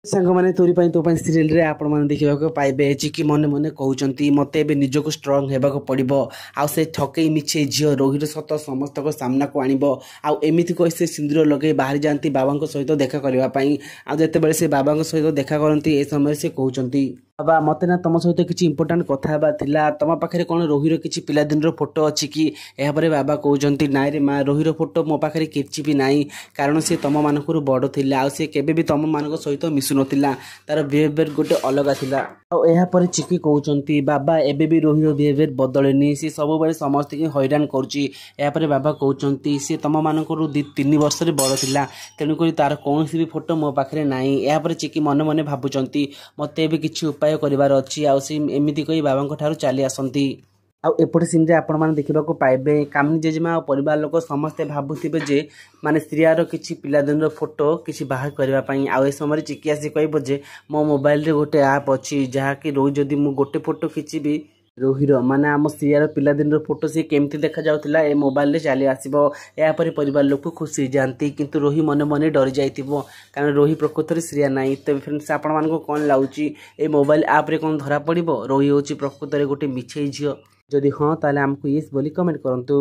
ସାଙ୍ଗମାନେ ତୋରି ପାଇଁ ତୋ ପାଇଁ ସିରିଏଲରେ ଆପଣମାନେ ଦେଖିବାକୁ ପାଇବେ ଚିକି ମନେ ମନେ କହୁଛନ୍ତି ମୋତେ ଏବେ ନିଜକୁ ଷ୍ଟ୍ରଙ୍ଗ ହେବାକୁ ପଡ଼ିବ ଆଉ ସେ ଠକେଇ ମିଛେଇ ଝିଅ ରୋହିର ସତ ସମସ୍ତଙ୍କ ସାମ୍ନାକୁ ଆଣିବ ଆଉ ଏମିତି କହି ସେ ସିନ୍ଦୁର ଲଗାଇ ବାହାରି ଯାଆନ୍ତି ବାବାଙ୍କ ସହିତ ଦେଖା କରିବା ପାଇଁ ଆଉ ଯେତେବେଳେ ସେ ବାବାଙ୍କ ସହିତ ଦେଖା କରନ୍ତି ଏ ସମୟରେ ସେ କହୁଛନ୍ତି ବାବା ମୋତେ ନା ତମ ସହିତ କିଛି ଇମ୍ପୋର୍ଟାଣ୍ଟ କଥା ହେବା ଥିଲା ତମ ପାଖରେ କ'ଣ ରୋହିର କିଛି ପିଲାଦିନର ଫଟୋ ଅଛି କି ଏହାପରେ ବାବା କହୁଛନ୍ତି ନାଇଁ ରେ ମା ରୋହିର ଫଟୋ ମୋ ପାଖରେ କିଛି ବି ନାହିଁ କାରଣ ସେ ତମମାନଙ୍କରୁ ବଡ଼ ଥିଲା ଆଉ ସେ କେବେ ବି ତମମାନଙ୍କ ସହିତ ମିଶୁନଥିଲା ତାର ବିହେଭିୟର ଗୋଟେ ଅଲଗା ଥିଲା ଆଉ ଏହାପରେ ଚିକି କହୁଛନ୍ତି ବାବା ଏବେ ବି ରୋହିର ବିହେଭିୟର ବଦଳିନି ସେ ସବୁବେଳେ ସମସ୍ତଙ୍କୁ ହଇରାଣ କରୁଛି ଏହାପରେ ବାବା କହୁଛନ୍ତି ସେ ତମମାନଙ୍କରୁ 2-3 ବର୍ଷରେ ବଡ଼ ଥିଲା ତେଣୁକରି ତାର କୌଣସି ବି ଫଟୋ ମୋ ପାଖରେ ନାହିଁ ଏହାପରେ ଚିକି ମନେ ମନେ ଭାବୁଛନ୍ତି ମୋତେ ଏବେ କିଛି ଉପାୟ କରିବାର ଅଛି ଆଉ ସେ ଏମିତି କହି ବାବାଙ୍କ ଠାରୁ ଚାଲି ଆସନ୍ତି ଆଉ ଏପଟେ ସିନ୍ରେ ଆପଣମାନେ ଦେଖିବାକୁ ପାଇବେ କାମିନୀ ଜେଜେମା ଆଉ ପରିବାର ଲୋକ ସମସ୍ତେ ଭାବୁଥିବେ ଯେ ମାନେ ଶ୍ରିୟାର କିଛି ପିଲାଦିନର ଫଟୋ କିଛି ବାହାର କରିବା ପାଇଁ ଆଉ ଏ ସମୟରେ ଚିକି ଆସି କହିବ ଯେ ମୋ ମୋବାଇଲରେ ଗୋଟେ ଆପ୍ ଅଛି ଯାହାକି ରୋହି ଯଦି ମୁଁ ଗୋଟେ ଫଟୋ ଖିଚିବି ରୋହିର ମାନେ ଆମ ଶ୍ରିୟାର ପିଲାଦିନର ଫଟୋ ସେ କେମିତି ଦେଖାଯାଉଥିଲା ଏ ମୋବାଇଲରେ ଚାଲି ଆସିବ ଏହାପରେ ପରିବାର ଲୋକ ଖୁସି ହେଇଯାଆନ୍ତି କିନ୍ତୁ ରୋହି ମନେ ମନେ ଡରି ଯାଇଥିବ କାରଣ ରୋହି ପ୍ରକୃତରେ ଶ୍ରିୟା ନାହିଁ ତେବେ ଫ୍ରେଣ୍ଡସ୍ ଆପଣମାନଙ୍କୁ କ'ଣ ଲାଗୁଛି ଏ ମୋବାଇଲ ଆପ୍ରେ କ'ଣ ଧରା ପଡ଼ିବ ରୋହି ହେଉଛି ପ୍ରକୃତରେ ଗୋଟେ ମିଛେଇ ଝିଅ ଯଦି ହଁ ତାହେଲେ ଆମକୁ ୟେସ୍ ବୋଲି କମେଣ୍ଟ କରନ୍ତୁ।